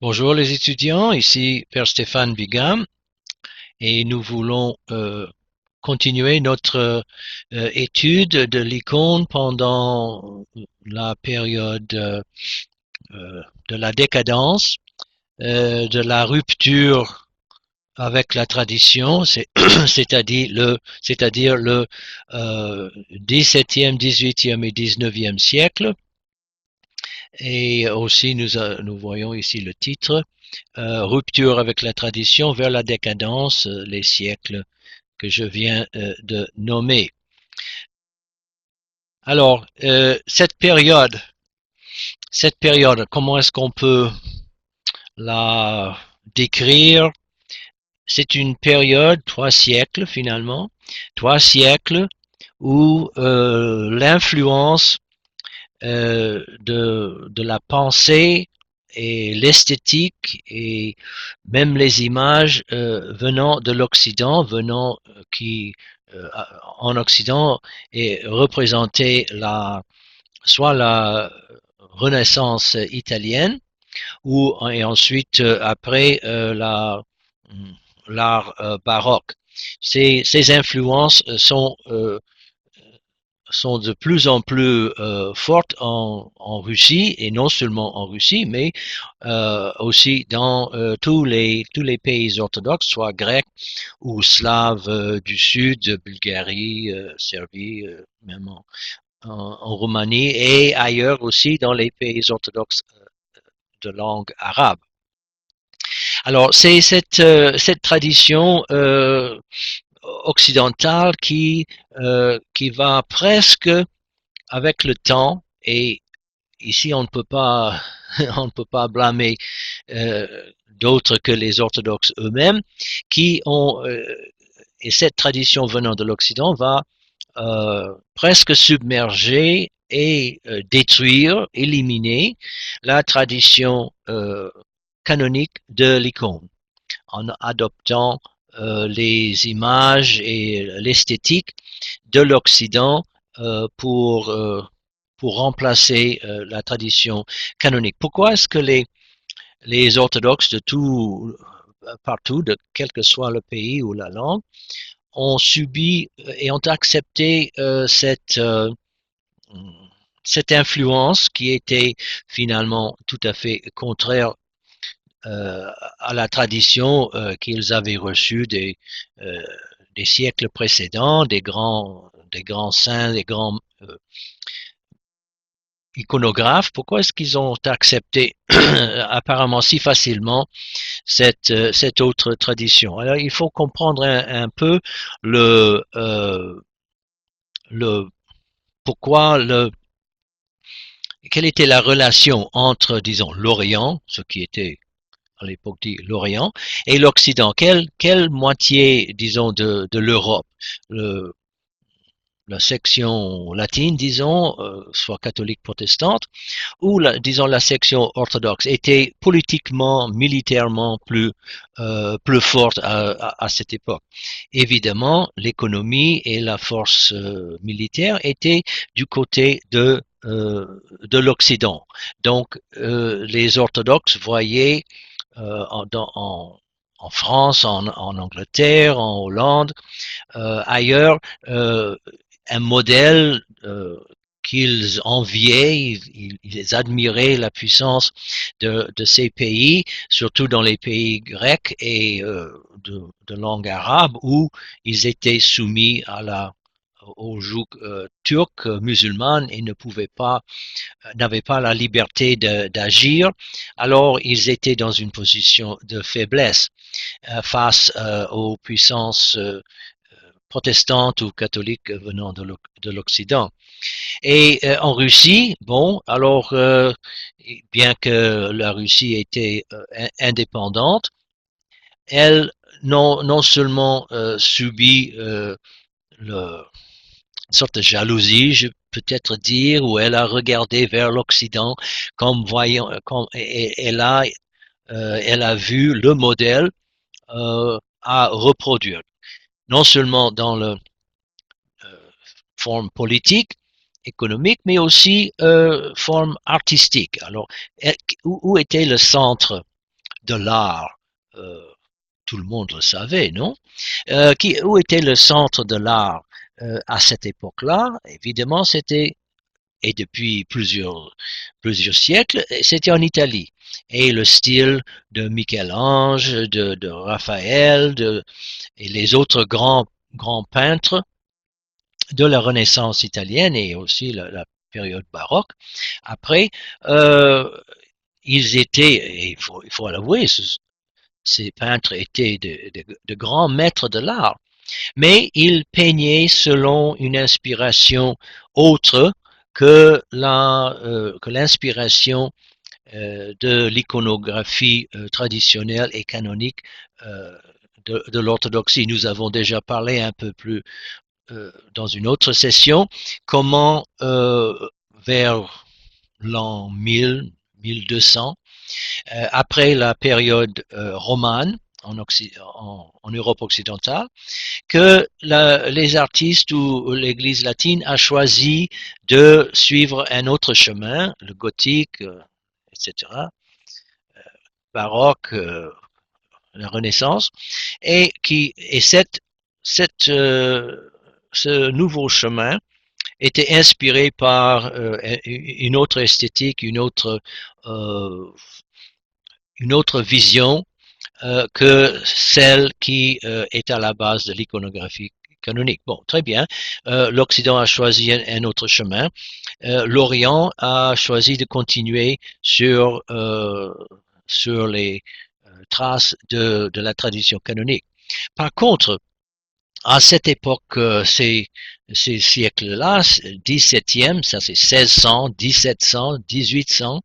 Bonjour les étudiants, ici Père Stéphane Bigam et nous voulons continuer notre étude de l'icône pendant la période de la décadence, de la rupture avec la tradition, c'est-à-dire le 17e, 18e et 19e siècle. Et aussi, nous voyons ici le titre, rupture avec la tradition vers la décadence, les siècles que je viens de nommer. Alors, cette période, comment est-ce qu'on peut la décrire? C'est une période, 3 siècles finalement, 3 siècles où l'influence de la pensée et l'esthétique et même les images venant de l'Occident, qui en Occident est représentée soit la Renaissance italienne ou et ensuite après l'art baroque. Ces influences sont de plus en plus fortes en Russie, et non seulement en Russie, mais aussi dans tous les pays orthodoxes, soit grecs ou slaves du sud, Bulgarie, Serbie, même en Roumanie, et ailleurs aussi dans les pays orthodoxes de langue arabe. Alors, c'est cette tradition occidentale qui va presque avec le temps, et ici on ne peut pas on ne peut pas blâmer euh, d'autres que les orthodoxes eux-mêmes, qui ont et cette tradition venant de l'Occident va presque submerger et détruire, éliminer la tradition canonique de l'icône en adoptant les images et l'esthétique de l'Occident pour remplacer la tradition canonique. Pourquoi est-ce que les orthodoxes de tout, partout, de quel que soit le pays ou la langue, ont subi et ont accepté cette influence qui était finalement tout à fait contraire à la tradition qu'ils avaient reçue des siècles précédents, des grands saints, des grands iconographes? Pourquoi est-ce qu'ils ont accepté apparemment si facilement cette autre tradition? Alors, il faut comprendre un peu le, euh, le pourquoi quelle était la relation entre, disons, l'Orient, ce qui était à l'époque dit l'Orient, et l'Occident. Quelle moitié, disons, de l'Europe, le, la section latine, disons, soit catholique protestante, ou disons la section orthodoxe, était politiquement, militairement plus forte à cette époque. Évidemment, l'économie et la force militaire étaient du côté de l'Occident. Donc, les orthodoxes voyaient en France, en Angleterre, en Hollande, ailleurs, un modèle qu'ils enviaient, ils admiraient la puissance de ces pays, surtout dans les pays grecs et de langue arabe, où ils étaient soumis au joug turc musulman et n'avaient pas la liberté d'agir. Alors ils étaient dans une position de faiblesse face aux puissances protestantes ou catholiques venant de l'Occident. Et en Russie, bon, alors bien que la Russie était indépendante, elle non seulement subit une sorte de jalousie, je peut-être dire, où elle a regardé vers l'Occident comme voyant, comme, et elle a vu le modèle à reproduire, non seulement dans le forme politique, économique, mais aussi forme artistique. Alors, où était le centre de l'art, tout le monde le savait, non? Où était le centre de l'art à cette époque-là? Évidemment, c'était, et depuis plusieurs siècles, c'était en Italie. Et le style de Michel-Ange, de Raphaël, et les autres grands peintres de la Renaissance italienne et aussi la période baroque. Après, euh, ils étaient, et il faut l'avouer, ces peintres étaient de grands maîtres de l'art, mais ils peignaient selon une inspiration autre que l'inspiration de l'iconographie traditionnelle et canonique euh, de l'orthodoxie. Nous avons déjà parlé un peu plus dans une autre session comment vers l'an 1000, 1200, après la période romane en Europe occidentale, que les artistes ou l'Église latine a choisi de suivre un autre chemin, le gothique, etc., baroque, la Renaissance, ce nouveau chemin était inspiré par une autre esthétique, euh, une autre vision que celle qui est à la base de l'iconographie canonique. Bon, très bien. L'Occident a choisi un autre chemin. L'Orient a choisi de continuer sur les traces de la tradition canonique. Par contre, à cette époque, ces siècles-là, 17e, ça c'est 1600, 1700, 1800,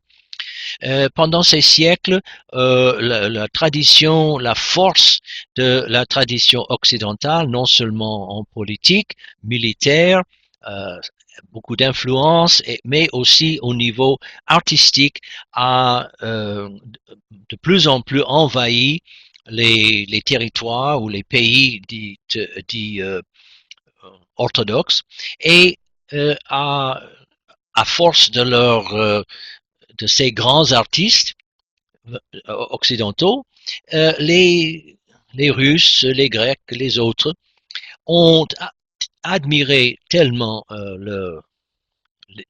pendant ces siècles, la tradition, la force de la tradition occidentale, non seulement en politique, militaire, euh, beaucoup d'influence, mais aussi au niveau artistique, a de plus en plus envahi les territoires ou les pays dits orthodoxes et à force de ces grands artistes occidentaux, les Russes, les Grecs, les autres ont admiré tellement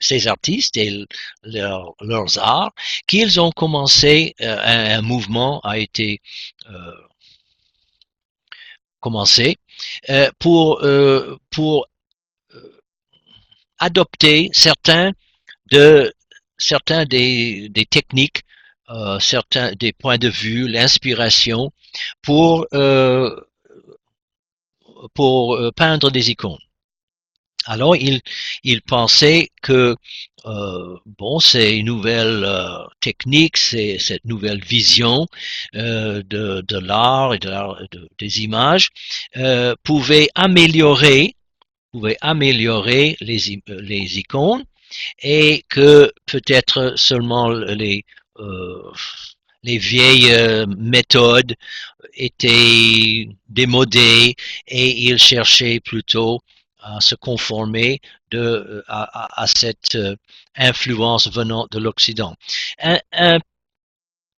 ces artistes et leurs arts qu'ils ont commencé, un mouvement a été commencé pour adopter de certains des techniques, certains des points de vue, l'inspiration pour peindre des icônes. Alors il pensait que bon, ces nouvelles techniques, cette nouvelle vision de l'art et des images pouvait améliorer les icônes et que peut-être seulement les vieilles méthodes étaient démodées et ils cherchaient plutôt à se conformer à cette influence venant de l'Occident. Un, un,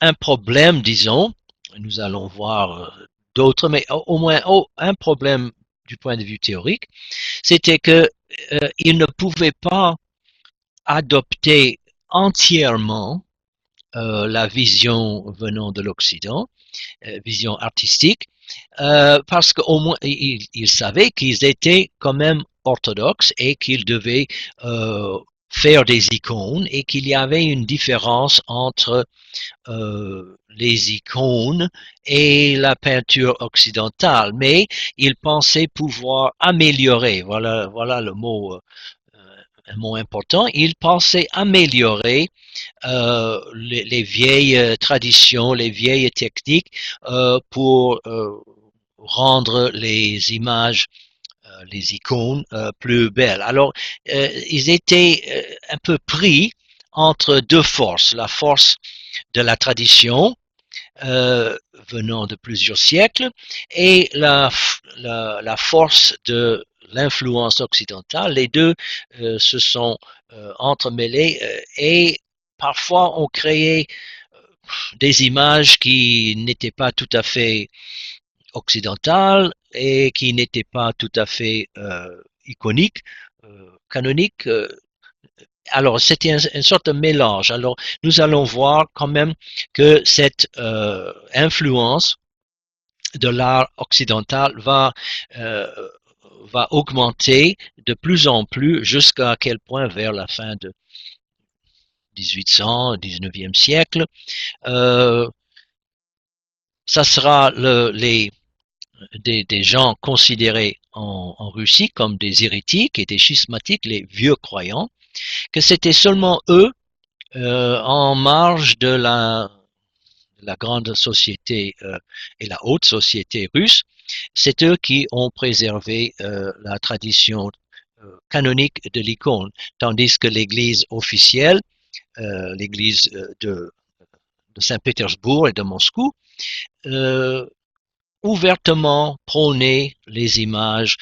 un problème, disons, nous allons voir d'autres, mais au moins un problème du point de vue théorique, c'était que il ne pouvait pas adopter entièrement la vision venant de l'Occident, vision artistique, parce qu'au moins ils savaient qu'ils étaient quand même orthodoxes et qu'ils devaient faire des icônes et qu'il y avait une différence entre les icônes et la peinture occidentale, mais ils pensaient pouvoir améliorer, voilà le mot, un mot important, ils pensaient améliorer les vieilles traditions, les vieilles techniques pour rendre les images, les icônes plus belles. Alors, ils étaient un peu pris entre deux forces, la force de la tradition venant de plusieurs siècles et la force de l'influence occidentale. Les deux se sont entremêlés et parfois ont créé des images qui n'étaient pas tout à fait occidentales et qui n'étaient pas tout à fait iconiques, canoniques. Alors, c'était une sorte de mélange. Alors, nous allons voir quand même que cette influence de l'art occidental va augmenter de plus en plus jusqu'à quel point vers la fin de 1800, 19e siècle, ça sera des gens considérés en Russie comme des hérétiques et des schismatiques, les vieux croyants, que c'était seulement eux, en marge de la grande société et la haute société russe, c'est eux qui ont préservé la tradition canonique de l'icône, tandis que l'Église officielle, l'Église de Saint-Pétersbourg et de Moscou, ouvertement prônait les images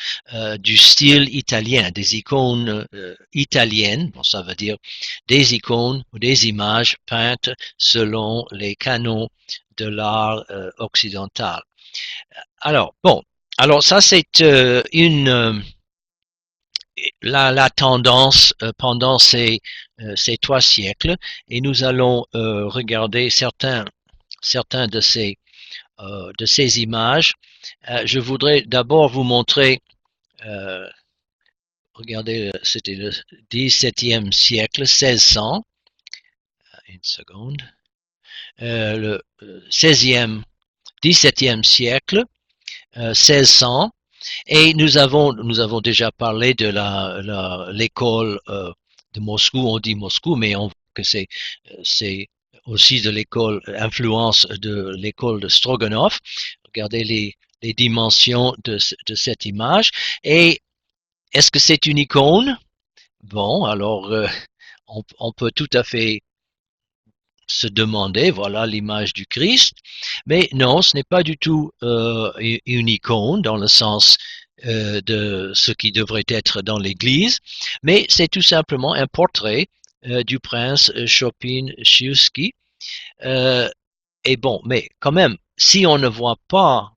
du style italien, des icônes italiennes, bon, ça veut dire des icônes ou des images peintes selon les canons de l'art occidental. Alors, bon, alors ça c'est la tendance pendant ces 3 siècles, et nous allons regarder certains de ces images. Je voudrais d'abord vous montrer, regardez, c'était le XVIIe siècle, 1600, une seconde, le 16e, 17e siècle, 1600, et nous avons déjà parlé de l'école de Moscou, on dit Moscou, mais on voit que c'est aussi de l'école, influence de l'école de Stroganov. Regardez les dimensions de cette image. Et est-ce que c'est une icône? Bon, alors on peut tout à fait se demander, voilà l'image du Christ, mais non, ce n'est pas du tout une icône dans le sens de ce qui devrait être dans l'Église, mais c'est tout simplement un portrait du prince Chopin-Chiuski. Et bon, mais quand même, si on ne voit pas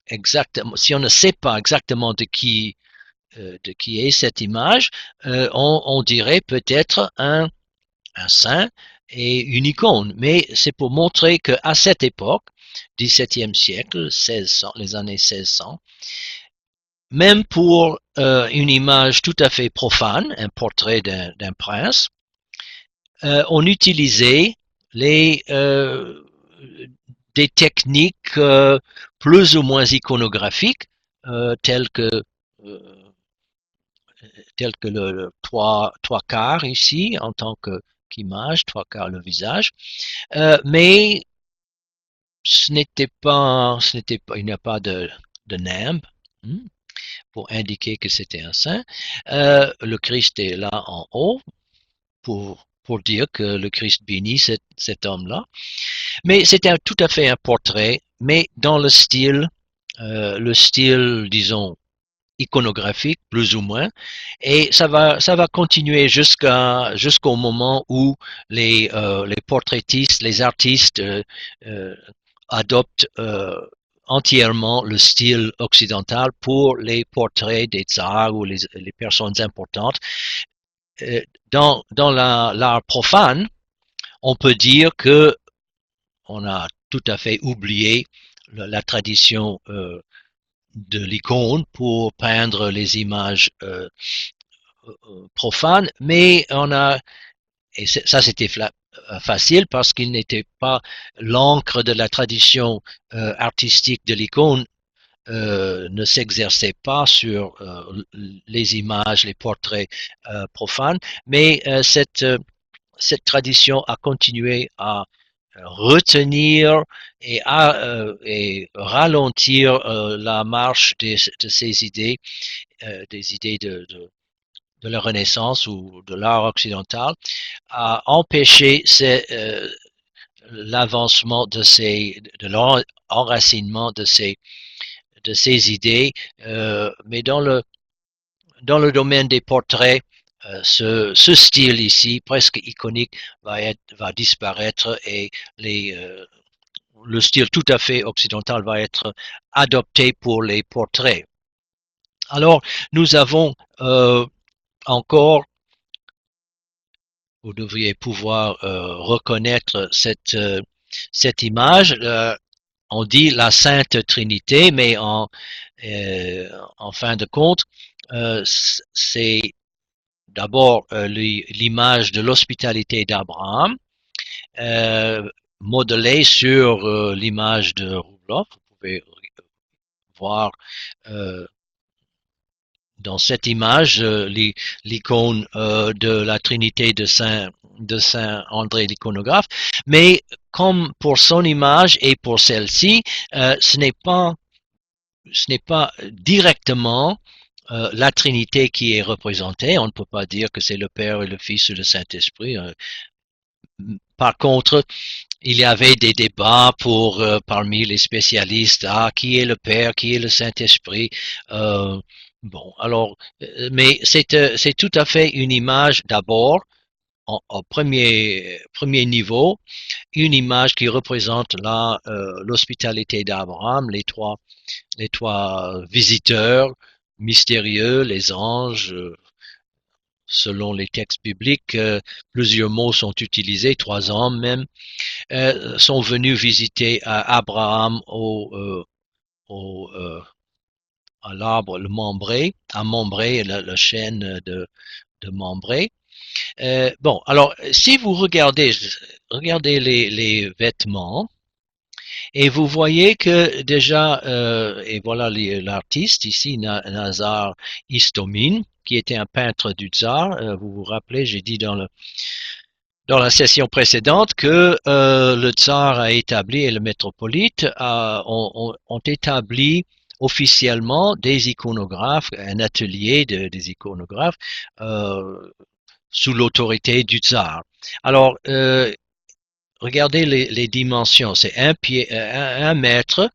exactement, si on ne sait pas exactement de qui est cette image, on dirait peut-être un saint et une icône. Mais c'est pour montrer qu'à cette époque, 17e siècle, 1600, les années 1600, même pour une image tout à fait profane, un portrait d'un prince, on utilisait des techniques plus ou moins iconographiques, telles que le trois quarts ici, en tant qu'image, 3/4 le visage, mais il n'y a pas de nimbe pour indiquer que c'était un saint. Le Christ est là en haut pour dire que le Christ bénit cet homme-là. Mais c'était tout à fait un portrait, mais dans le style, disons, iconographique, plus ou moins, et ça va continuer jusqu'au moment où les portraitistes, les artistes adoptent entièrement le style occidental pour les portraits des tsars ou les personnes importantes. Dans l'art profane, on peut dire que on a tout à fait oublié la tradition de l'icône pour peindre les images profanes, mais et ça c'était facile parce qu'il n'était pas l'encre de la tradition artistique de l'icône ne s'exerçait pas sur les images, les portraits profanes, mais cette tradition a continué à retenir et ralentir la marche de ces idées, des idées de la Renaissance ou de l'art occidental, à empêcher l'avancement de l'enracinement de ces idées, mais dans le domaine des portraits, ce style ici, presque iconique, va disparaître et le style tout à fait occidental va être adopté pour les portraits. Alors, nous avons encore, vous devriez pouvoir reconnaître cette image. On dit la Sainte Trinité, mais en fin de compte, c'est d'abord l'image de l'hospitalité d'Abraham, modelée sur l'image de Rubloff. Vous pouvez voir dans cette image l'icône de la Trinité de Saint André l'iconographe, mais comme pour son image et pour celle-ci, ce n'est pas directement la Trinité qui est représentée. On ne peut pas dire que c'est le Père et le Fils et le Saint-Esprit. Par contre, il y avait des débats parmi les spécialistes, qui est le Père, qui est le Saint-Esprit. Bon, alors, mais c'est tout à fait une image d'abord, au premier niveau, une image qui représente l'hospitalité d'Abraham, les trois visiteurs mystérieux, les anges. Selon les textes bibliques, plusieurs mots sont utilisés, 3 hommes même, sont venus visiter Abraham à l'arbre, le Mambré, à Mambré, la chaîne de Mambré. Bon, alors, si vous regardez les vêtements, et vous voyez que déjà, et voilà l'artiste ici, Nazar Istomin, qui était un peintre du Tsar. Vous vous rappelez, j'ai dit dans la session précédente que le Tsar a établi et le métropolite ont établi officiellement des iconographes, un atelier des iconographes sous l'autorité du Tsar. Alors, regardez les dimensions, c'est 1 mètre,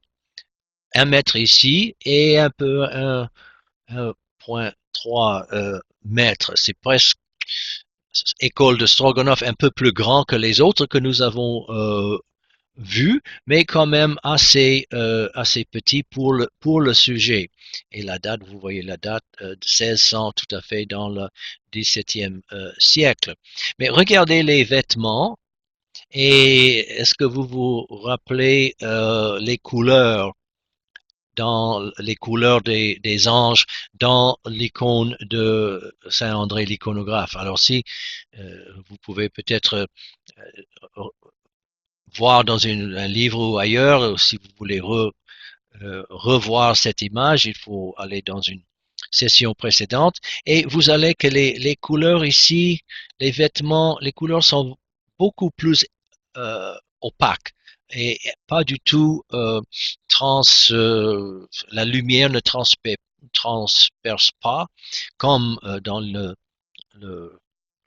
1 mètre ici et un peu 1,3 mètres. C'est presque école de Stroganov, un peu plus grand que les autres que nous avons vus, mais quand même assez petit pour le sujet. Et la date, vous voyez la date, 1600, tout à fait dans le XVIIe siècle. Mais regardez les vêtements. Et est-ce que vous vous rappelez les couleurs des anges dans l'icône de Saint André l'iconographe? Alors si vous pouvez peut-être voir dans un livre ou ailleurs, si vous voulez revoir cette image, il faut aller dans une session précédente et vous allez que les couleurs ici, les vêtements, les couleurs sont beaucoup plus opaques et pas du tout la lumière ne transperce pas comme dans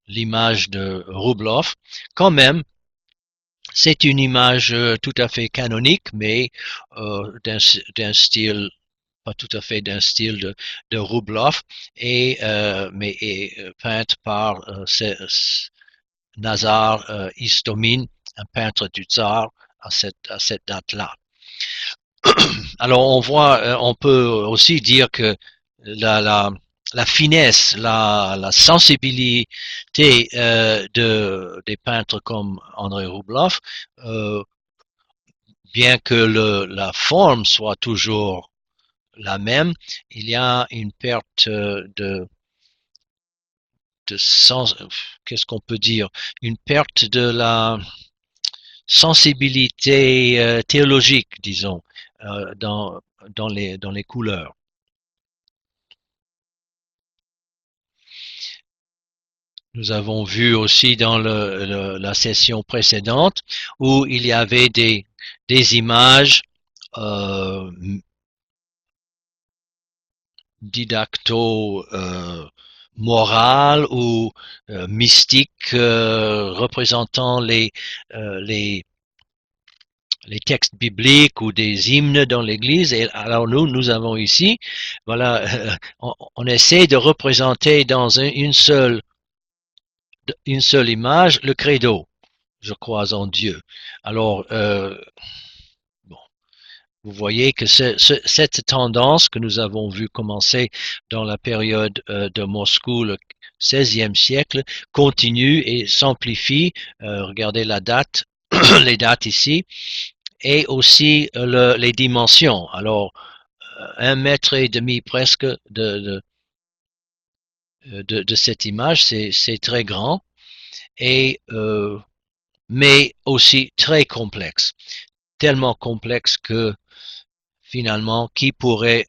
l'image de Rubloff. Quand même, c'est une image tout à fait canonique, mais d'un style, pas tout à fait d'un style de Rubloff, mais peinte par Nazar Istomin, un peintre du Tsar à cette date-là. Alors on peut aussi dire que la finesse, la sensibilité des peintres comme André Rubloff, bien que la forme soit toujours la même, il y a une perte de sens, qu'est-ce qu'on peut dire, une perte de la sensibilité théologique, disons, dans les couleurs. Nous avons vu aussi dans la session précédente où il y avait des images didacto morales ou mystiques représentant les textes bibliques ou des hymnes dans l'église. Et alors nous avons ici, voilà, on essaie de représenter dans une seule une seule image, le credo. Je crois en Dieu. Alors, bon, vous voyez que cette tendance que nous avons vu commencer dans la période de Moscou, le XVIe siècle, continue et s'amplifie. Regardez la date, les dates ici, et aussi les dimensions. Alors, 1,5 m presque de cette image, c'est très grand, et mais aussi très complexe, tellement complexe que finalement, qui pourrait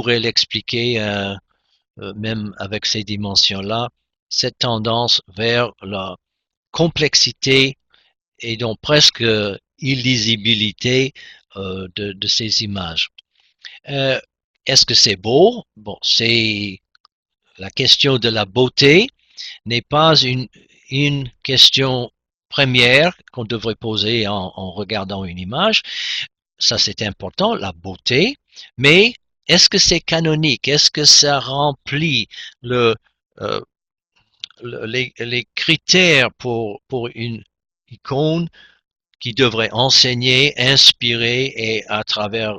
l'expliquer, même avec ces dimensions-là, cette tendance vers la complexité et donc presque illisibilité de ces images. Euh, Est-ce que c'est beau? Bon, c'est la question de la beauté n'est pas une question première qu'on devrait poser en regardant une image. Ça, c'est important, la beauté, mais est-ce que c'est canonique? Est-ce que ça remplit le, euh, les critères pour une icône qui devrait enseigner, inspirer et à travers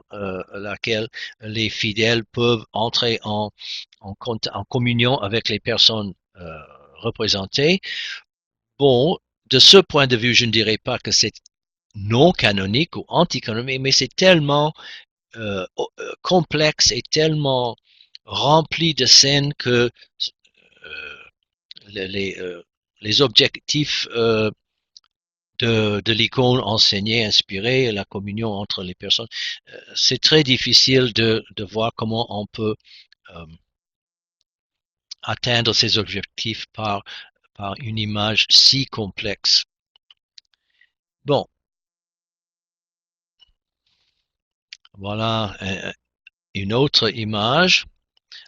laquelle les fidèles peuvent entrer en communion avec les personnes représentées? Bon, de ce point de vue, je ne dirais pas que c'est non canonique ou anti-canonique, mais c'est tellement complexe et tellement rempli de scènes que euh, les objectifs de l'icône enseignée, inspirée, la communion entre les personnes, c'est très difficile de voir comment on peut euh, atteindre ces objectifs par une image si complexe. Bon, voilà une autre image.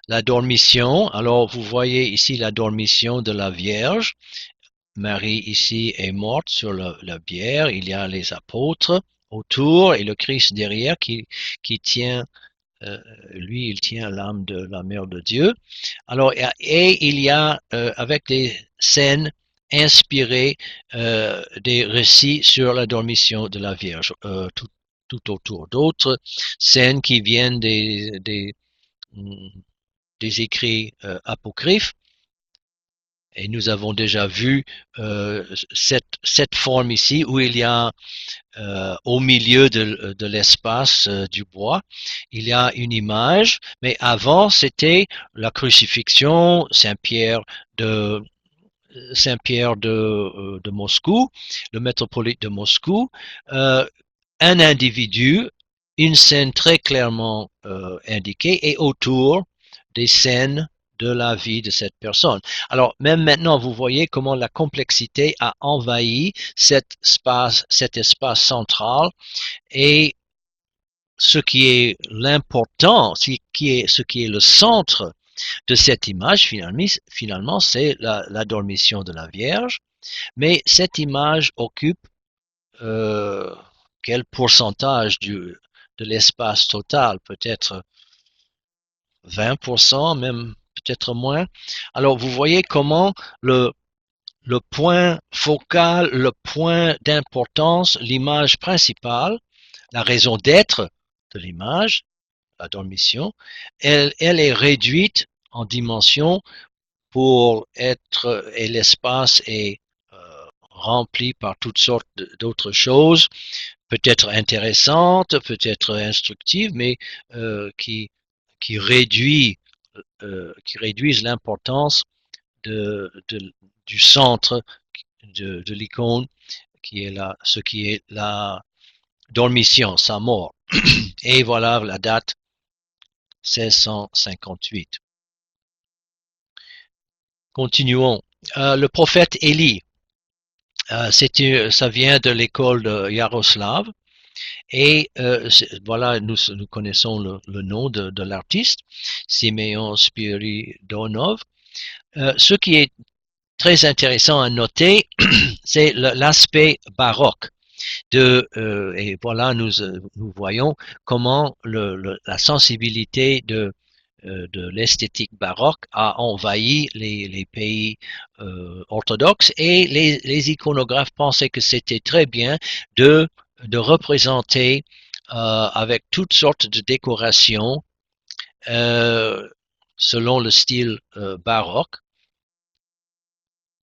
La dormition. Alors, vous voyez ici la dormition de la Vierge. Marie ici est morte sur la bière. Il y a les apôtres autour et le Christ derrière qui tient, lui, il tient l'âme de la Mère de Dieu. Alors, et il y a, avec des scènes inspirées, des récits sur la dormition de la Vierge, tout autour. D'autres scènes qui viennent des écrits apocryphes. Et nous avons déjà vu cette forme ici où il y a au milieu de l'espace du bois, il y a une image, mais avant c'était la crucifixion, Saint-Pierre de Moscou, le métropolite de Moscou, un individu, une scène très clairement indiquée, et autour des scènes de la vie de cette personne. Alors, même maintenant, vous voyez comment la complexité a envahi cet espace central, et ce qui est l'important, ce qui est le centre de cette image, finalement c'est la dormition de la Vierge, mais cette image occupe quel pourcentage de l'espace total? Peut-être 20%, même peut-être moins. Alors, vous voyez comment le point focal, le point d'importance, l'image principale, la raison d'être de l'image, la dormition, elle est réduite en dimension pour être, et l'espace est rempli par toutes sortes d'autres choses, peut-être intéressantes, peut-être instructives, mais qui, qui, réduit, qui réduisent l'importance du centre de l'icône, qui est ce qui est la dormition, sa mort. Et voilà la date 1658. Continuons. Le prophète Élie, ça vient de l'école de Yaroslav. Et voilà, nous connaissons le nom de l'artiste, Simeon Spiridonov. Ce qui est très intéressant à noter, c'est l'aspect baroque. Et voilà, nous voyons comment la sensibilité de l'esthétique baroque a envahi les pays orthodoxes et les iconographes pensaient que c'était très bien de représenter avec toutes sortes de décorations selon le style baroque.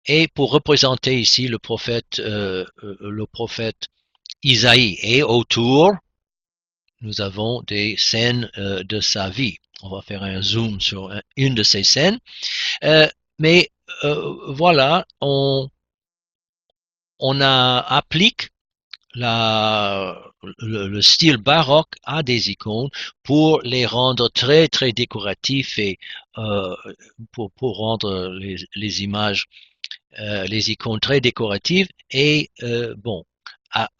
Et pour représenter ici le prophète Isaïe. Et autour, nous avons des scènes de sa vie. On va faire un zoom sur une de ces scènes. Mais voilà, on applique le style baroque à des icônes pour les rendre très très décoratifs et pour rendre les images, les icônes très décoratives. Et bon,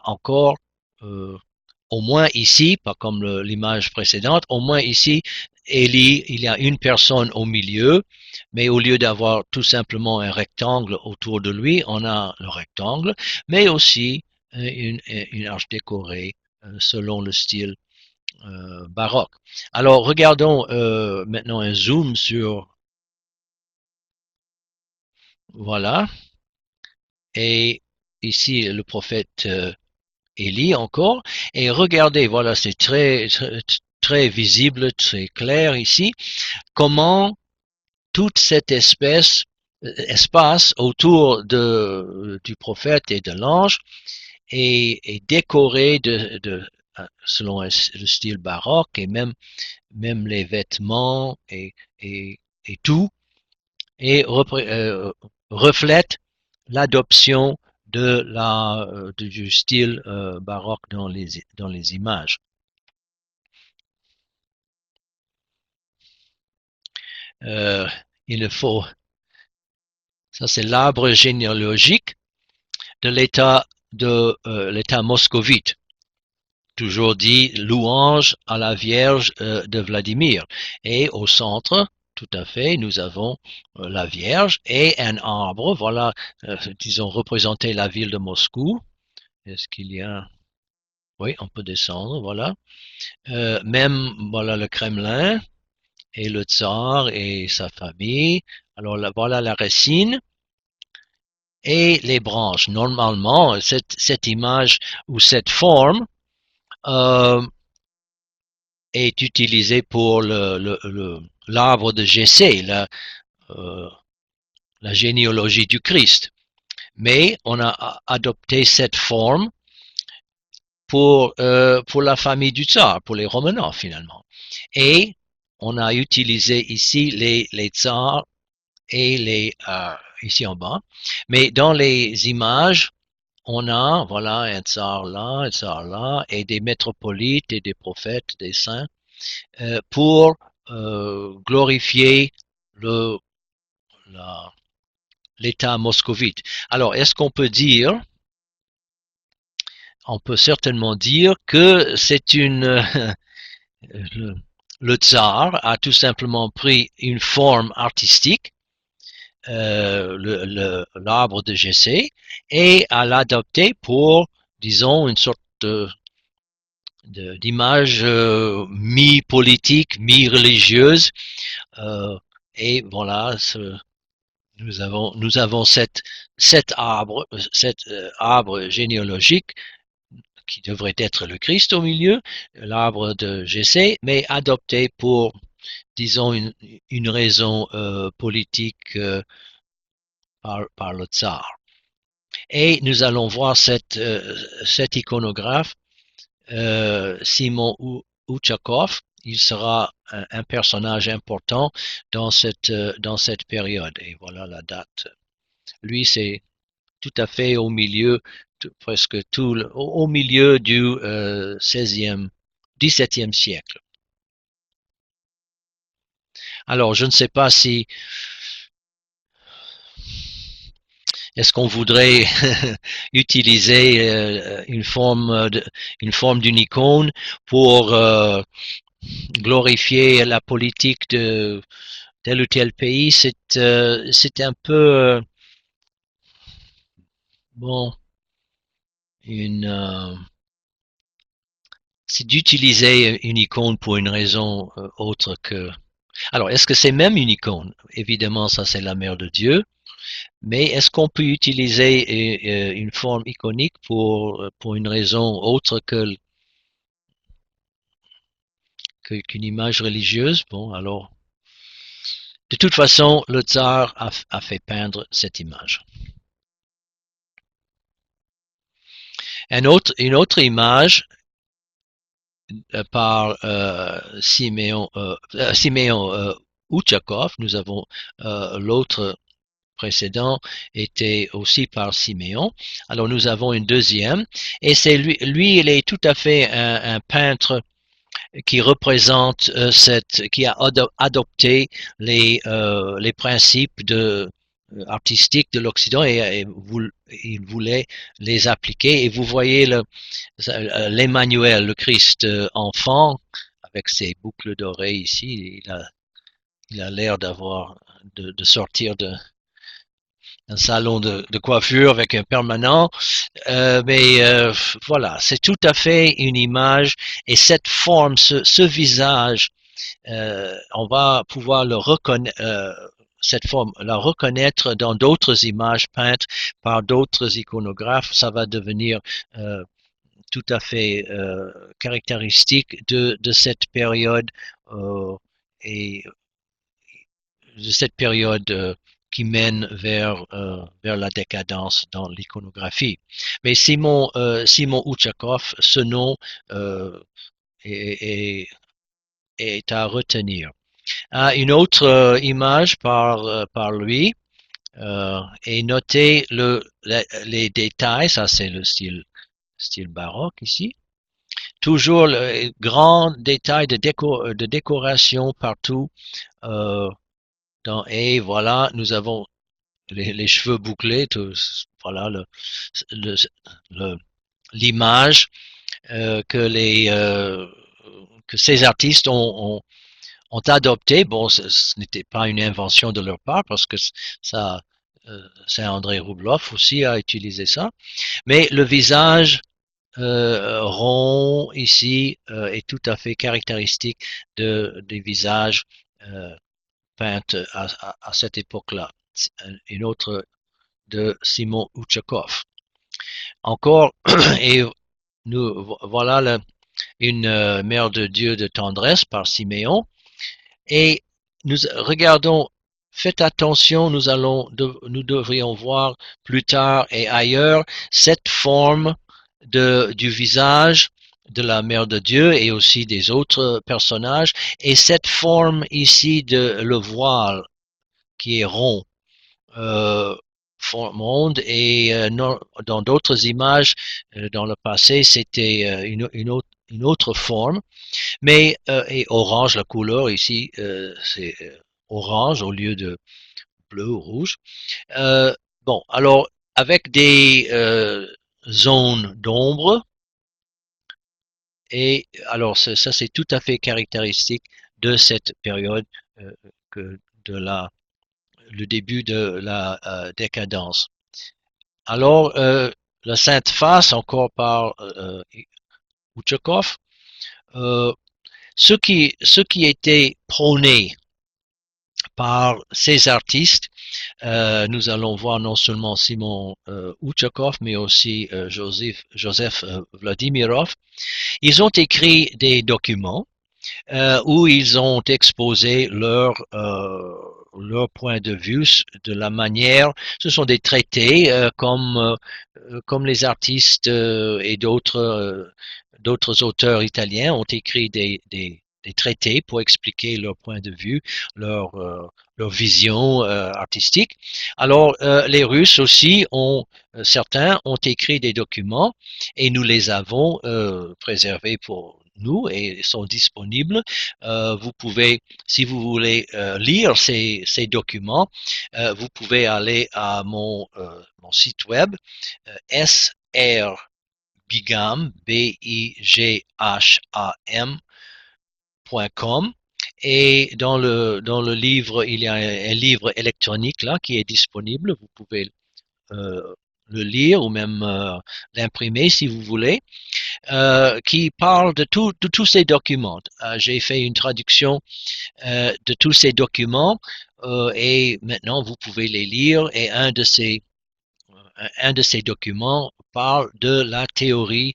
encore au moins ici, pas comme l'image précédente, au moins ici, Élie, il y a une personne au milieu, mais au lieu d'avoir tout simplement un rectangle autour de lui, on a le rectangle, mais aussi une arche décorée selon le style baroque. Alors, regardons maintenant un zoom sur, voilà, et ici le prophète Élie encore, et regardez, voilà, c'est très, très, très visible, très clair ici, comment toute cette espace autour du prophète et de l'ange est décoré selon le style baroque et même les vêtements et tout, et reflète l'adoption du style baroque dans les images. Il faut, ça c'est l'arbre généalogique de l'État moscovite. Toujours dit louange à la Vierge de Vladimir. Et au centre, tout à fait, nous avons la Vierge et un arbre, voilà, disons, représenter la ville de Moscou. Est-ce qu'il y a... Oui, on peut descendre, voilà. Même, voilà, le Kremlin et le tsar et sa famille. Alors là, voilà la racine et les branches. Normalement, cette image ou cette forme est utilisée pour l'arbre de Jessé, la généalogie du Christ. Mais on a adopté cette forme pour la famille du tsar, pour les Romanov finalement. Et on a utilisé ici les tsars et ici en bas. Mais dans les images, on a, voilà, un tsar là, et des métropolites et des prophètes, des saints, pour glorifier l'État moscovite. Alors, est-ce qu'on peut dire, on peut certainement dire que c'est le tsar a tout simplement pris une forme artistique, l'arbre de Jessé, et à l'adopter pour, disons, une sorte d'image mi-politique, mi-religieuse. Et voilà, nous avons cet arbre généalogique qui devrait être le Christ au milieu, l'arbre de Jessé, mais adopté pour, disons, une raison politique par le tsar. Et nous allons voir cet iconographe, Simon Ouchakov. Il sera un personnage important dans cette période. Et voilà la date. Lui, c'est tout à fait au milieu, presque au milieu du 16e, 17e siècle. Alors, je ne sais pas si est-ce qu'on voudrait utiliser une forme d'une icône pour glorifier la politique de tel ou tel pays? C'est un peu bon, c'est d'utiliser une icône pour une raison autre que Alors, est-ce que c'est même une icône? Évidemment, ça c'est la mère de Dieu, mais est-ce qu'on peut utiliser une forme iconique pour une raison autre qu'une image religieuse? Bon, alors, de toute façon, le tsar a fait peindre cette image. Une autre image par Siméon Outchakov, nous avons l'autre précédent était aussi par Siméon. Alors nous avons une deuxième, et c'est lui, il est tout à fait un peintre qui représente qui a adopté les principes artistiques de l'Occident et il voulait les appliquer. Et vous voyez l'Emmanuel, le Christ enfant, avec ses boucles d'oreilles ici, il a l'air de sortir d'un salon de coiffure avec un permanent. Mais voilà, c'est tout à fait une image et cette forme, ce visage, on va pouvoir cette forme, la reconnaître dans d'autres images peintes par d'autres iconographes. Ça va devenir tout à fait caractéristique de cette période et de cette période qui mène vers la décadence dans l'iconographie. Mais Simon Outchakov, ce nom est, est à retenir. Une autre image par lui est noté les détails, ça c'est le style baroque ici. Toujours le grand détail de décoration partout. Et voilà, nous avons les cheveux bouclés, voilà l'image que ces artistes ont adopté. Bon, ce n'était pas une invention de leur part parce que ça, c'est André Roubloff aussi a utilisé ça. Mais le visage rond ici est tout à fait caractéristique des visages peints à cette époque-là. Une autre de Simon Outchakov. Encore, et voilà une mère de Dieu de tendresse par Siméon. Et nous regardons, faites attention, nous devrions voir plus tard et ailleurs cette forme du visage de la mère de Dieu et aussi des autres personnages, et cette forme ici de le voile qui est rond. Monde et dans d'autres images dans le passé c'était une autre forme, mais et orange, la couleur ici c'est orange au lieu de bleu ou rouge. Bon, alors avec des zones d'ombre, et alors ça c'est tout à fait caractéristique de cette période que de le début de la décadence. Alors, la Sainte Face, encore par Outchakov, ce qui était prôné par ces artistes, nous allons voir non seulement Simon Outchakov, mais aussi Joseph Vladimirov. Ils ont écrit des documents où ils ont exposé leur point de vue de la manière. Ce sont des traités comme les artistes et d'autres auteurs italiens ont écrit des traités pour expliquer leur point de vue, leur vision artistique. Alors les Russes aussi certains ont écrit des documents et nous les avons préservés pour nous et sont disponibles. Vous pouvez, si vous voulez lire ces documents, vous pouvez aller à mon site web srbigam, bigham.com. Et dans le livre, il y a un livre électronique là qui est disponible. Vous pouvez le lire ou même l'imprimer si vous voulez. qui parle de tous ces documents. J'ai fait une traduction de tous ces documents et maintenant vous pouvez les lire et un de ces documents parle de la théorie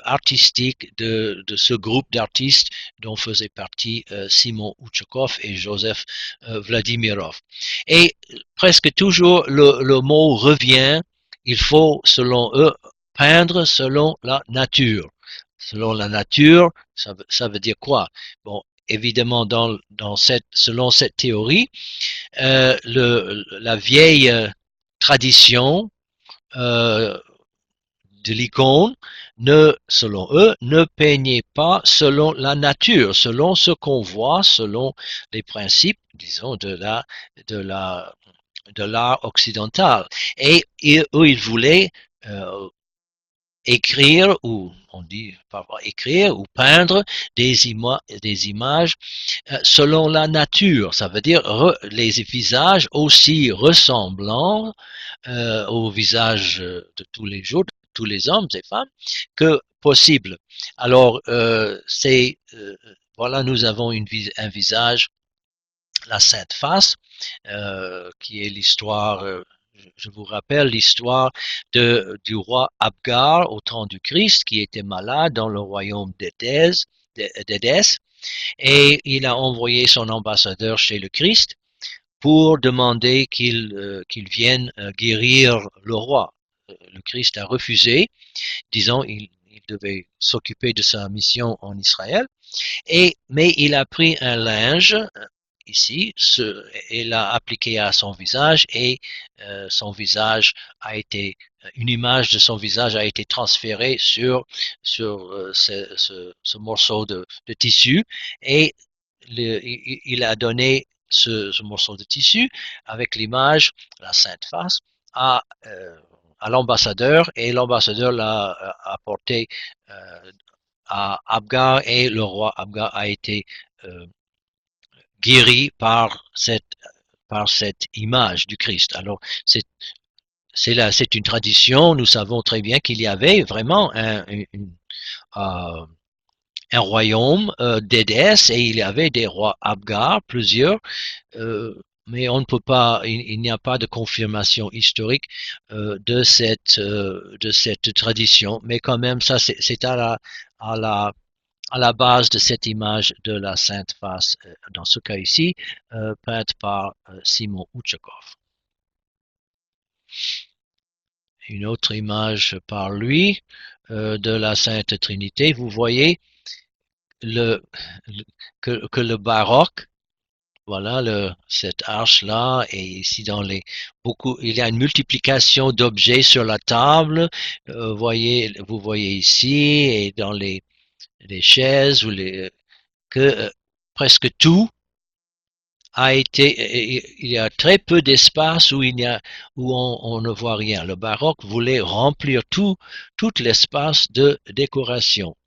artistique de ce groupe d'artistes dont faisaient partie Simon Outchakov et Joseph Vladimirov. Et presque toujours le mot revient, il faut, selon eux, peindre selon la nature. Selon la nature, ça veut dire quoi? Bon, évidemment, selon cette théorie, la vieille tradition de l'icône selon eux, ne peignait pas selon la nature, selon ce qu'on voit, selon les principes, disons, de l'art occidental. Et eux, ils voulaient écrire, ou on dit parfois écrire, ou peindre des images selon la nature. Ça veut dire les visages aussi ressemblants au visage de tous les jours, de tous les hommes et femmes, que possible. Alors, voilà, nous avons un visage, la Sainte Face, qui est l'histoire, je vous rappelle l'histoire du roi Abgar au temps du Christ, qui était malade dans le royaume d'Édesse, et il a envoyé son ambassadeur chez le Christ pour demander qu'il vienne guérir le roi. Le Christ a refusé, disons il devait s'occuper de sa mission en Israël, mais il a pris un linge ici, et l'a appliqué à son visage, et son visage a été, une image de son visage a été transférée sur ce morceau de tissu, et il a donné ce morceau de tissu avec l'image, la Sainte Face, à, l'ambassadeur, et l'ambassadeur l'a apporté à Abgar, et le roi Abgar a été guéri par cette image du Christ. Alors, c'est une tradition. Nous savons très bien qu'il y avait vraiment un royaume d'Édesse, et il y avait des rois Abgar, plusieurs, mais on ne peut pas, il n'y a pas de confirmation historique de cette tradition. Mais quand même, ça, c'est à la base de cette image de la Sainte Face, dans ce cas ici, peinte par Simon Outchakov. Une autre image par lui de la Sainte Trinité. Vous voyez que le baroque, voilà cette arche-là, et ici il y a une multiplication d'objets sur la table. Vous voyez ici, et dans les chaises, que presque tout a été, il y a très peu d'espace où on ne voit rien. Le baroque voulait remplir tout l'espace de décoration.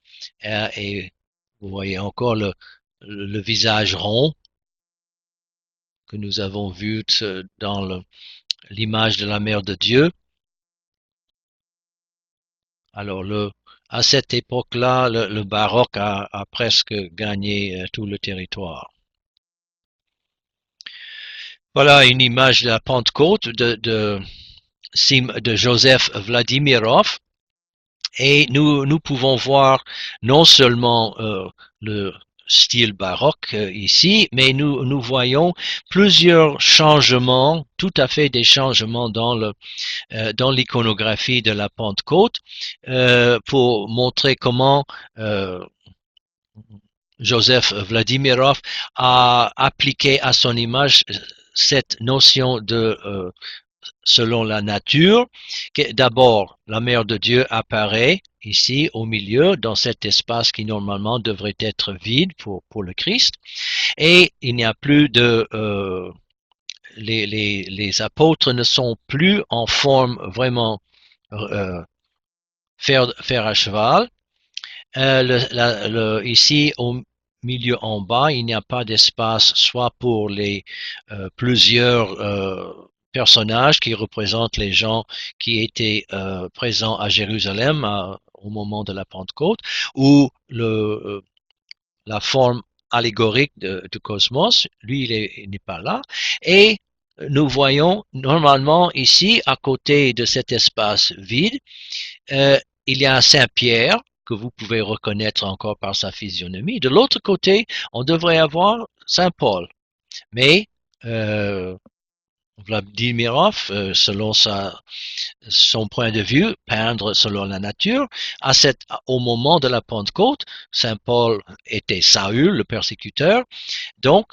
Et vous voyez encore le visage rond que nous avons vu dans l'image de la Mère de Dieu. Alors à cette époque-là, le baroque a presque gagné tout le territoire. Voilà une image de la Pentecôte de Joseph Vladimirov, et nous pouvons voir non seulement le style baroque ici, mais nous voyons plusieurs changements, tout à fait des changements dans l'iconographie de la Pentecôte, pour montrer comment Joseph Vladimirov a appliqué à son image cette notion de selon la nature. D'abord, la Mère de Dieu apparaît ici au milieu, dans cet espace qui normalement devrait être vide pour le Christ, et il n'y a plus de les apôtres ne sont plus en forme vraiment fer à cheval. Ici au milieu en bas, il n'y a pas d'espace soit pour les plusieurs personnages qui représentent les gens qui étaient présents à Jérusalem au moment de la Pentecôte, où la forme allégorique du cosmos, lui, il n'est pas là. Et nous voyons normalement ici, à côté de cet espace vide, il y a Saint-Pierre, que vous pouvez reconnaître encore par sa physionomie. De l'autre côté, on devrait avoir Saint-Paul. Mais Vladimirov, selon son point de vue, peindre selon la nature, au moment de la Pentecôte, Saint Paul était Saül, le persécuteur, donc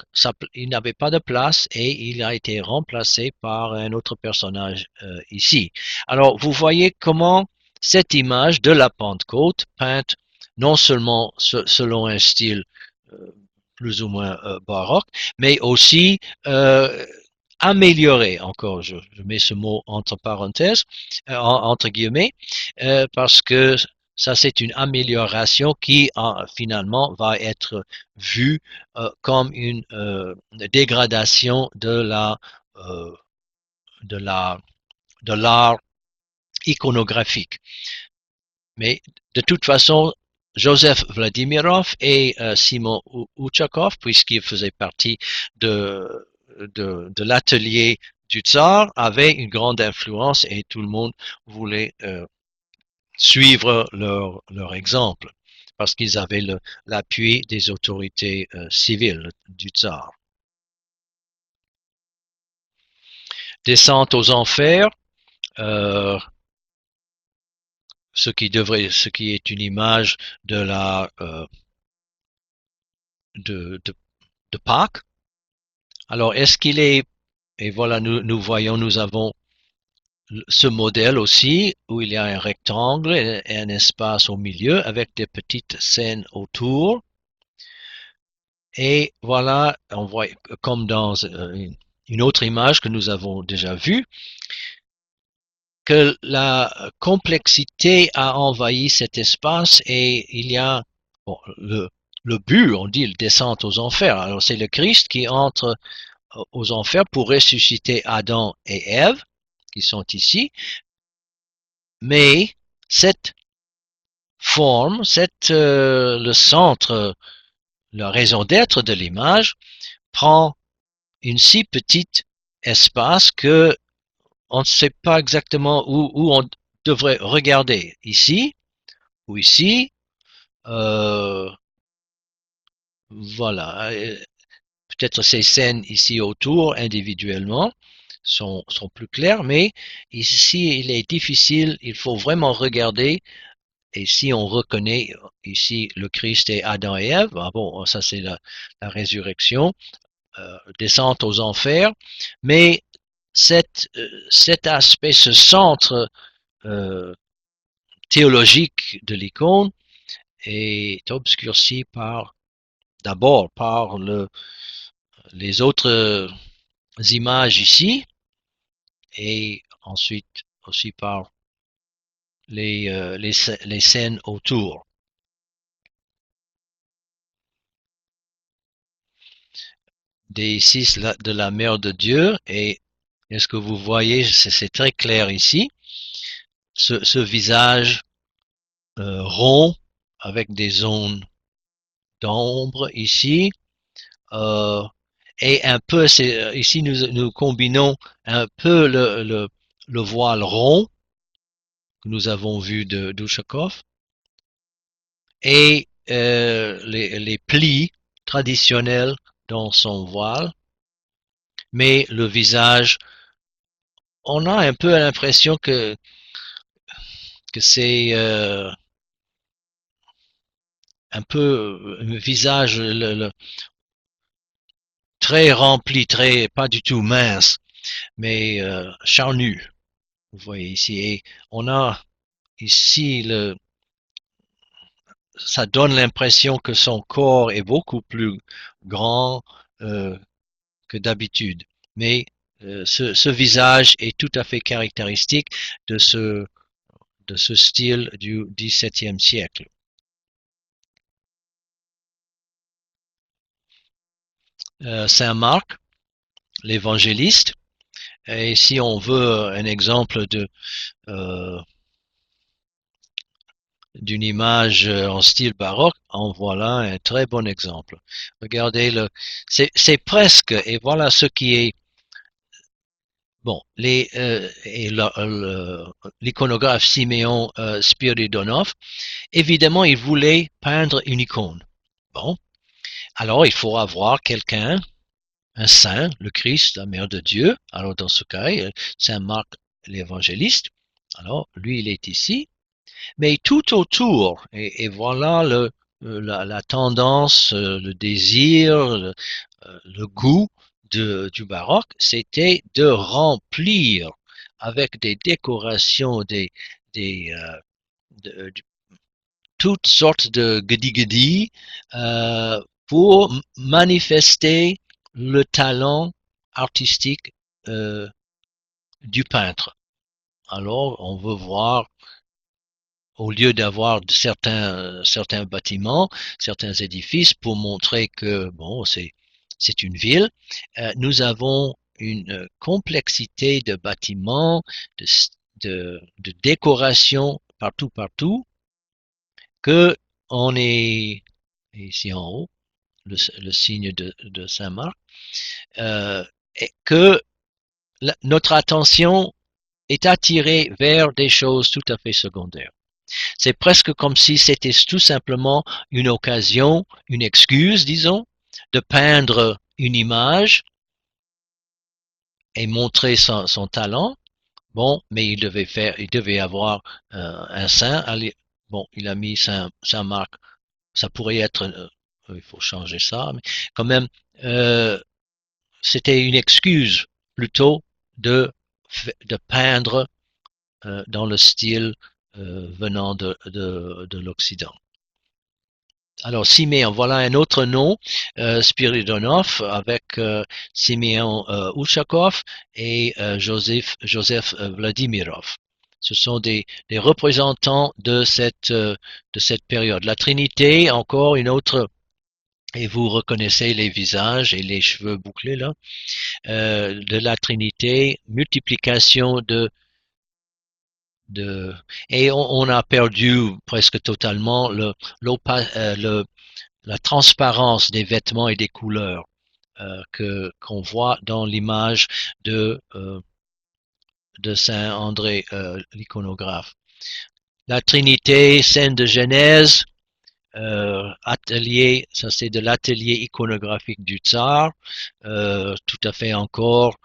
il n'avait pas de place et il a été remplacé par un autre personnage ici. Alors, vous voyez comment cette image de la Pentecôte, peinte non seulement selon un style plus ou moins baroque, mais aussi amélioré, encore, je mets ce mot entre parenthèses, entre guillemets, parce que ça c'est une amélioration qui finalement va être vue comme une dégradation euh, de la de l'art iconographique. Mais de toute façon, Joseph Vladimirov et Simon Ouchakov, puisqu'ils faisaient partie de l'atelier du tsar, avaient une grande influence et tout le monde voulait suivre leur exemple parce qu'ils avaient l'appui des autorités civiles du tsar. Descente aux enfers, euh, ce qui est une image de la de Pâques. Alors, est-ce qu'il est, et voilà, nous voyons, nous avons ce modèle aussi, où il y a un rectangle et un espace au milieu avec des petites scènes autour. Et voilà, on voit, comme dans une autre image que nous avons déjà vue, que la complexité a envahi cet espace et il y a bon, le but, on dit, le descente aux enfers. Alors c'est le Christ qui entre aux enfers pour ressusciter Adam et Ève, qui sont ici, mais cette forme, le centre, la raison d'être de l'image prend une si petite espace que on ne sait pas exactement où on devrait regarder, ici ou ici. Euh, voilà, peut-être ces scènes ici autour individuellement sont plus claires, mais ici il est difficile, il faut vraiment regarder. Et si on reconnaît ici le Christ et Adam et Ève, ah bon, ça c'est la résurrection, descente aux enfers, mais cet aspect, ce centre euh, théologique de l'icône est obscurci d'abord par les autres images ici et ensuite aussi par les scènes autour. Des six de la Mère de Dieu et est-ce que vous voyez, c'est très clair ici, ce visage rond avec des zones d'ombre ici et un peu, ici nous combinons un peu le voile rond que nous avons vu de d'Ushakov et les plis traditionnels dans son voile, mais le visage, on a un peu l'impression que c'est un peu un visage très rempli, très pas du tout mince, mais charnu. Vous voyez ici, et on a ici ça donne l'impression que son corps est beaucoup plus grand que d'habitude. Mais ce visage est tout à fait caractéristique de ce style du XVIIe siècle. Saint Marc, l'évangéliste, et si on veut un exemple d'une image en style baroque, en voilà un très bon exemple. Regardez c'est presque, et voilà ce qui est, bon, l'iconographe Siméon Spiridonov, évidemment, il voulait peindre une icône. Bon, alors il faut avoir quelqu'un, un saint, le Christ, la mère de Dieu. Alors dans ce cas, Saint Marc l'évangéliste. Alors lui, il est ici. Mais tout autour, et voilà la tendance, le désir, le goût du baroque, c'était de remplir avec des décorations, des, toutes sortes de goody-goody pour manifester le talent artistique du peintre. Alors, on veut voir, au lieu d'avoir certains bâtiments, certains édifices pour montrer que bon, c'est une ville, nous avons une complexité de bâtiments, de décoration partout, que on est ici en haut, le signe de Saint-Marc, et que notre attention est attirée vers des choses tout à fait secondaires. C'est presque comme si c'était tout simplement une occasion, une excuse, disons, de peindre une image et montrer son talent. Bon, mais il devait avoir un saint. Bon, il a mis Saint-Marc. Ça pourrait être, il faut changer ça, mais quand même, c'était une excuse plutôt de peindre dans le style venant de l'Occident. Alors Siméon, voilà un autre nom, Spiridonov, avec Siméon Ushakov et Joseph Vladimirov. Ce sont des représentants de cette période. La Trinité, encore une autre, et vous reconnaissez les visages et les cheveux bouclés là, de la Trinité, multiplication et on a perdu presque totalement la transparence des vêtements et des couleurs qu'on voit dans l'image de Saint André, l'iconographe. La Trinité, scène de Genèse, atelier, ça c'est de l'atelier iconographique du tsar, tout à fait encore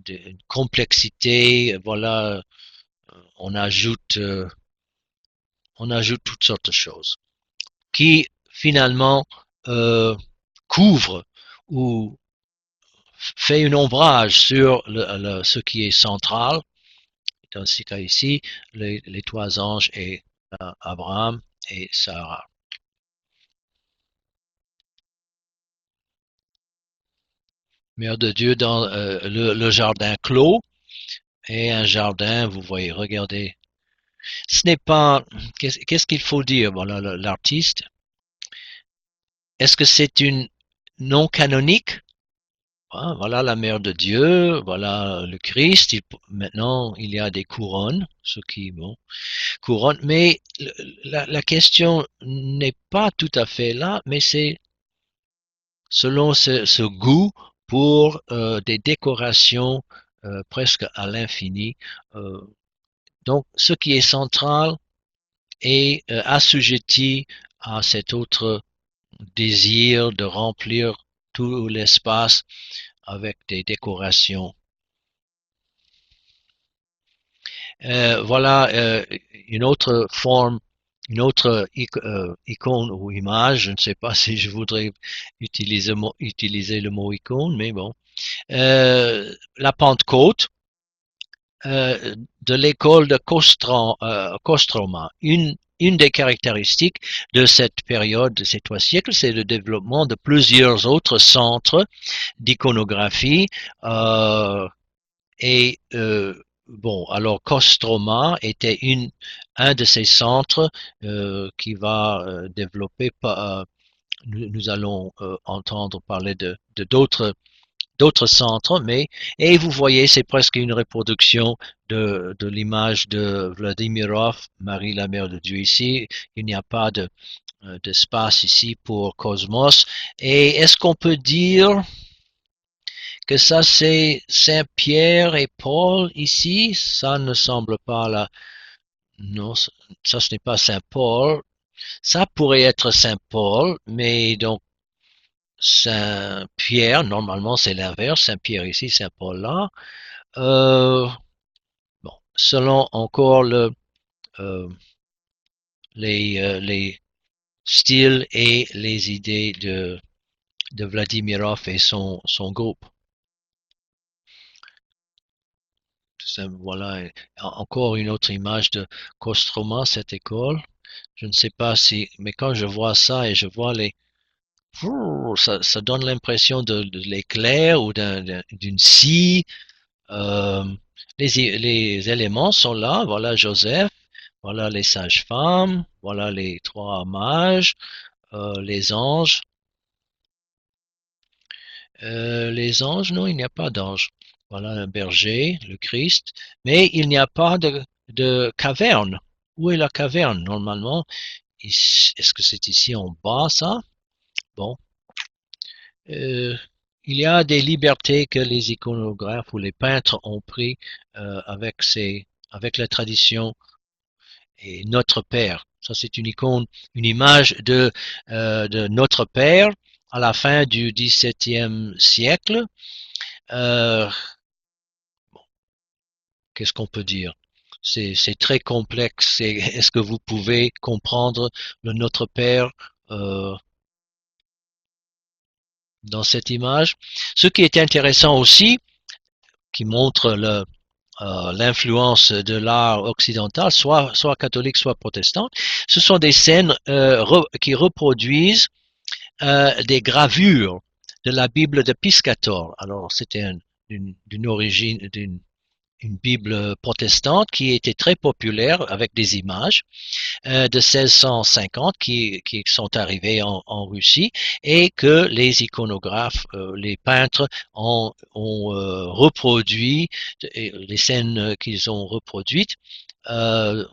une complexité, voilà, on ajoute toutes sortes de choses qui finalement couvre ou fait un ombrage sur ce qui est central. Dans ce cas ici, les trois anges et Abraham et Sarah. Mère de Dieu dans le jardin clos et un jardin, vous voyez, regardez. Ce n'est pas, qu'est-ce qu'il faut dire, voilà, l'artiste. Est-ce que c'est une non canonique? Voilà la mère de Dieu, voilà le Christ. Maintenant, il y a des couronnes, ce qui, bon, couronne. Mais la question n'est pas tout à fait là, mais c'est selon ce goût pour des décorations presque à l'infini. Donc, ce qui est central est assujetti à cet autre désir de remplir tout l'espace avec des décorations. Voilà une autre forme, une autre icône ou image. Je ne sais pas si je voudrais utiliser le mot icône, mais bon. La Pentecôte de l'école de Kostroma. Une des caractéristiques de cette période, de ces 3 siècles, c'est le développement de plusieurs autres centres d'iconographie et bon, alors Kostroma était un de ces centres qui va développer. Nous allons entendre parler de d'autres d'autres centres, et vous voyez, c'est presque une reproduction de l'image de Vladimirov, Marie la Mère de Dieu ici. Il n'y a pas d'espace ici pour Cosmos. Et est-ce qu'on peut dire que ça c'est Saint Pierre et Paul ici? Ça ne semble pas là. Non, ça ce n'est pas Saint Paul. Ça pourrait être Saint Paul, mais donc Saint Pierre, normalement c'est l'inverse, Saint Pierre ici, Saint Paul là. Bon, selon encore les styles et les idées de Vladimirov et son groupe. Voilà, encore une autre image de Kostroma, cette école. Je ne sais pas si, mais quand je vois ça et je vois ça donne l'impression de l'éclair ou d'une scie. Euh, les éléments sont là. Voilà Joseph, voilà les sages-femmes, voilà les trois mages, les anges. Les anges, non, il n'y a pas d'anges. Voilà un berger, le Christ, mais il n'y a pas de caverne. Où est la caverne normalement? Est-ce que c'est ici en bas ça? Bon, euh, il y a des libertés que les iconographes ou les peintres ont pris avec la tradition et Notre Père. Ça, c'est une icône, une image de Notre Père à la fin du XVIIe siècle. Euh, Qu'est-ce qu'on peut dire? C'est très complexe. Est-ce que vous pouvez comprendre le Notre Père dans cette image? Ce qui est intéressant aussi, qui montre l'influence de l'art occidental, soit catholique, soit protestant, ce sont des scènes qui reproduisent des gravures de la Bible de Piscator. Alors, c'était d'une origine, une Bible protestante qui était très populaire avec des images de 1650 qui sont arrivées en Russie et que les iconographes, les peintres ont reproduit, les scènes qu'ils ont reproduites de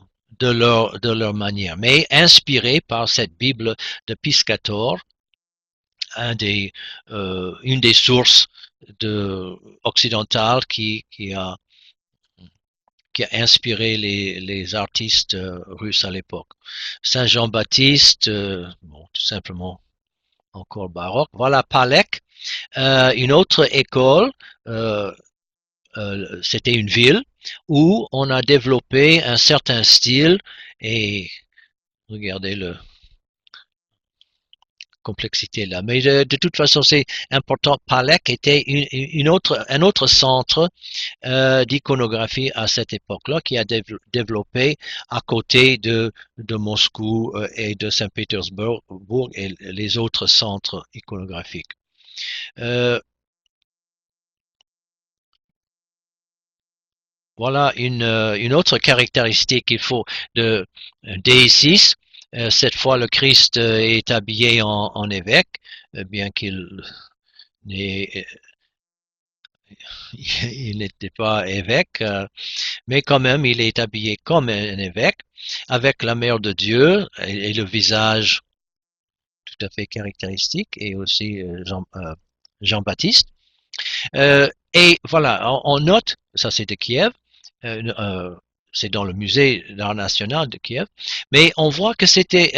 leur manière, mais inspiré par cette Bible de Piscator, une des sources occidentales qui a inspiré les artistes russes à l'époque. Saint Jean-Baptiste, bon, tout simplement encore baroque. Voilà Palek, une autre école, c'était une ville où on a développé un certain style et regardez la complexité là. Mais de toute façon, c'est important. Palek était un autre centre d'iconographie à cette époque-là qui a développé à côté de Moscou et de Saint-Pétersbourg et les autres centres iconographiques. Voilà une autre caractéristique qu'il faut de D6. Cette fois, le Christ est habillé en évêque, bien qu'il il n'était pas évêque, mais quand même, il est habillé comme un évêque, avec la mère de Dieu et le visage tout à fait caractéristique, et aussi Jean-Baptiste. Et voilà, on note, ça c'est de Kiev, c'est dans le musée d'art national de Kiev, mais on voit que c'était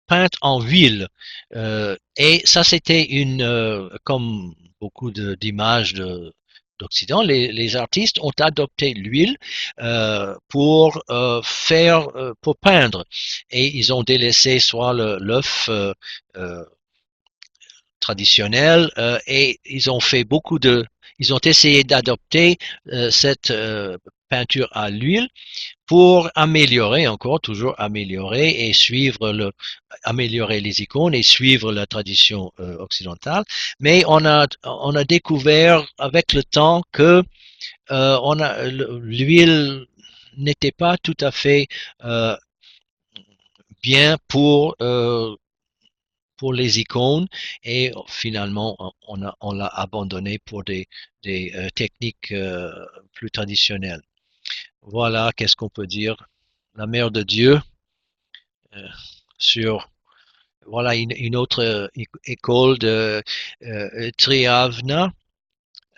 peinte en huile, et ça c'était comme beaucoup d'images d'Occident, les artistes ont adopté l'huile pour peindre, et ils ont délaissé soit l'œuf traditionnel et ils ont essayé d'adopter cette peinture à l'huile pour toujours améliorer et améliorer les icônes et suivre la tradition occidentale. Mais on a découvert avec le temps que l'huile n'était pas tout à fait bien pour les icônes et finalement on l'a abandonné pour des techniques plus traditionnelles. Voilà, qu'est-ce qu'on peut dire. La mère de Dieu sur voilà une autre école de Triavna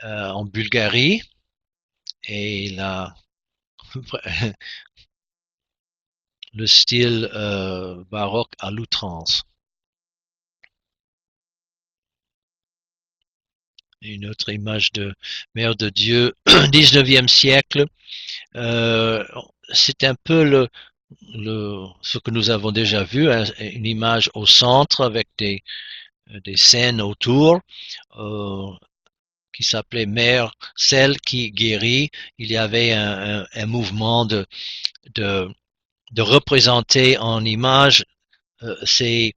en Bulgarie et là le style baroque à l'outrance. Une autre image de Mère de Dieu, 19e siècle. C'est un peu ce que nous avons déjà vu, hein, une image au centre avec des scènes autour, qui s'appelait Mère, celle qui guérit. Il y avait un mouvement de, de représenter en image ces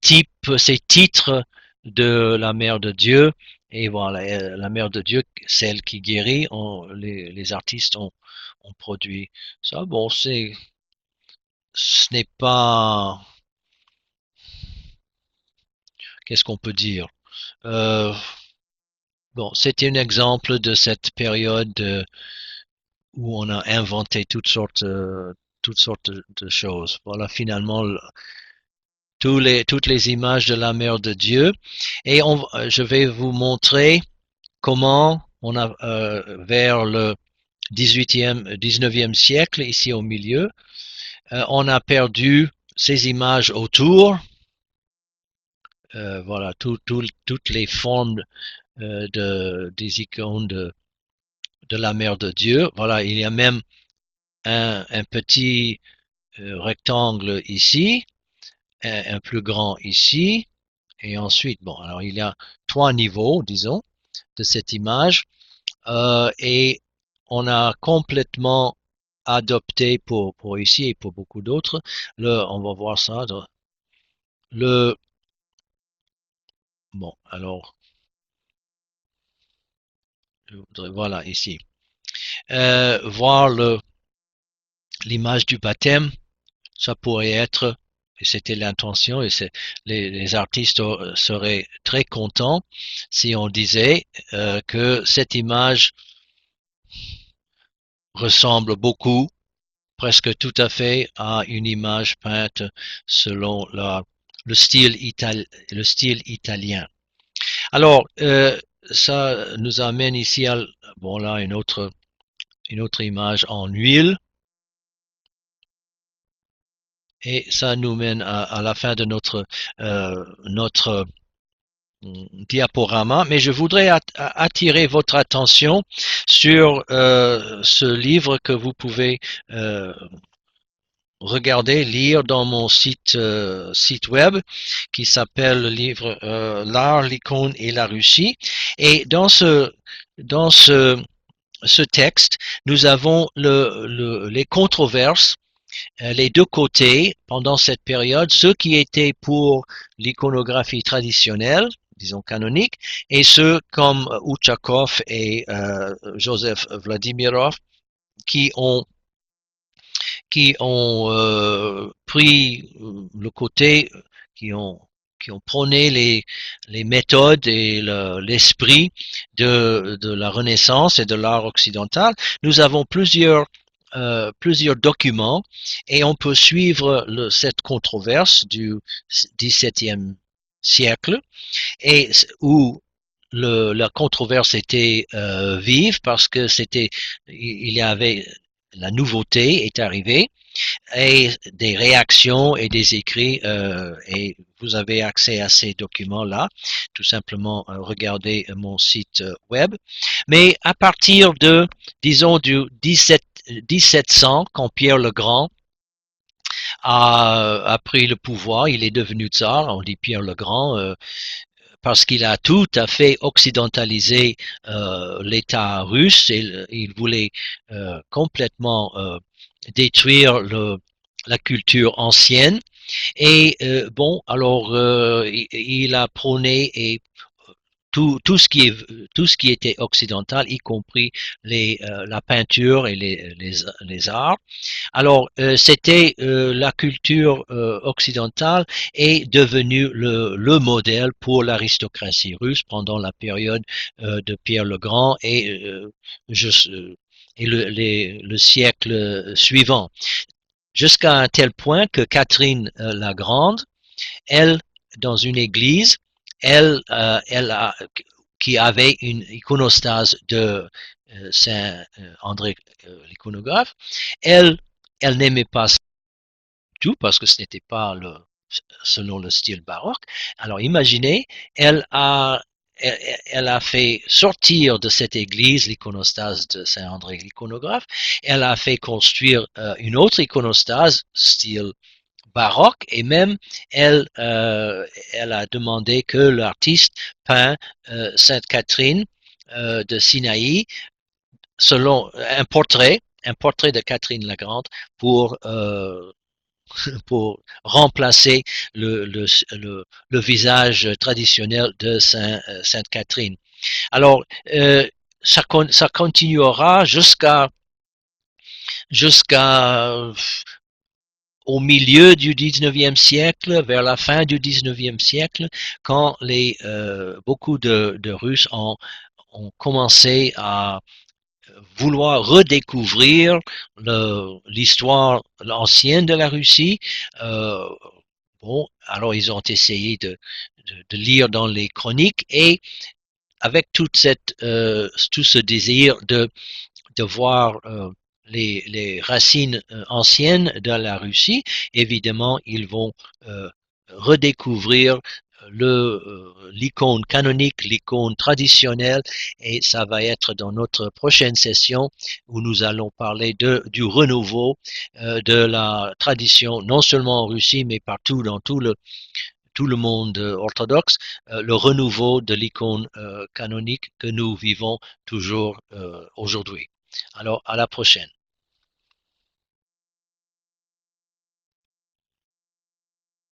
types, ces titres de la Mère de Dieu. Et voilà, la Mère de Dieu, celle qui guérit, les artistes ont produit ça. Bon, ce n'est pas, qu'est-ce qu'on peut dire? Bon, c'était un exemple de cette période où on a inventé toutes sortes de choses. Voilà, finalement, toutes les images de la Mère de Dieu. Et je vais vous montrer comment on a, vers le 19e siècle, ici au milieu, on a perdu ces images autour. Voilà, toutes les formes des icônes de la Mère de Dieu. Voilà, il y a même un petit rectangle ici, un plus grand ici, et ensuite, bon, alors il y a 3 niveaux, disons, de cette image, et on a complètement adopté pour ici et pour beaucoup d'autres, on va voir ça, bon, alors, je voudrais, voilà, ici, voir l'image du baptême, ça pourrait être, et c'était l'intention, et les artistes seraient très contents si on disait que cette image ressemble beaucoup, presque tout à fait, à une image peinte selon le style italien. Alors, ça nous amène ici à, bon là, une autre image en huile. Et ça nous mène à la fin de notre diaporama, mais je voudrais attirer votre attention sur ce livre que vous pouvez regarder, lire dans mon site web, qui s'appelle le livre L'art, l'icône et la Russie. Et dans ce texte, nous avons les controverses, les deux côtés pendant cette période, ceux qui étaient pour l'iconographie traditionnelle, disons canonique, et ceux comme Outchakov et Joseph Vladimirov qui ont pris le côté, qui ont prôné les méthodes et l'esprit de la Renaissance et de l'art occidental. Nous avons plusieurs documents et on peut suivre cette controverse du XVIIe siècle et où la controverse était vive parce que il y avait la nouveauté est arrivée et des réactions et des écrits et vous avez accès à ces documents-là. Tout simplement regardez mon site web. Mais à partir de, disons, du 1700, quand Pierre le Grand a pris le pouvoir, il est devenu tsar, on dit Pierre le Grand, parce qu'il a tout à fait occidentalisé l'État russe et il voulait complètement détruire la culture ancienne. Et bon, alors il a prôné et tout ce qui était occidental, y compris la peinture et les arts. Alors, c'était la culture occidentale est devenue le modèle pour l'aristocratie russe pendant la période de Pierre le Grand je, et le siècle suivant, jusqu'à un tel point que Catherine la Grande, elle, dans une église, elle a, qui avait une iconostase de Saint André l'iconographe, elle, elle n'aimait pas ça du tout parce que ce n'était pas selon le style baroque. Alors imaginez, elle a, elle a fait sortir de cette église l'iconostase de Saint André l'iconographe, elle a fait construire une autre iconostase style baroque et même elle a demandé que l'artiste peint Sainte Catherine de Sinaï selon un portrait de Catherine la Grande pour pour remplacer le visage traditionnel de Sainte Catherine. Alors ça continuera jusqu'à au milieu du 19e siècle, vers la fin du 19e siècle, quand beaucoup de Russes ont commencé à vouloir redécouvrir l'histoire ancienne de la Russie. Bon, alors ils ont essayé de lire dans les chroniques et avec tout ce désir de voir les racines anciennes de la Russie, évidemment, ils vont redécouvrir l'icône canonique, l'icône traditionnelle, et ça va être dans notre prochaine session où nous allons parler du renouveau de la tradition, non seulement en Russie, mais partout dans tout le monde orthodoxe, le renouveau de l'icône canonique que nous vivons toujours aujourd'hui. Alors, à la prochaine.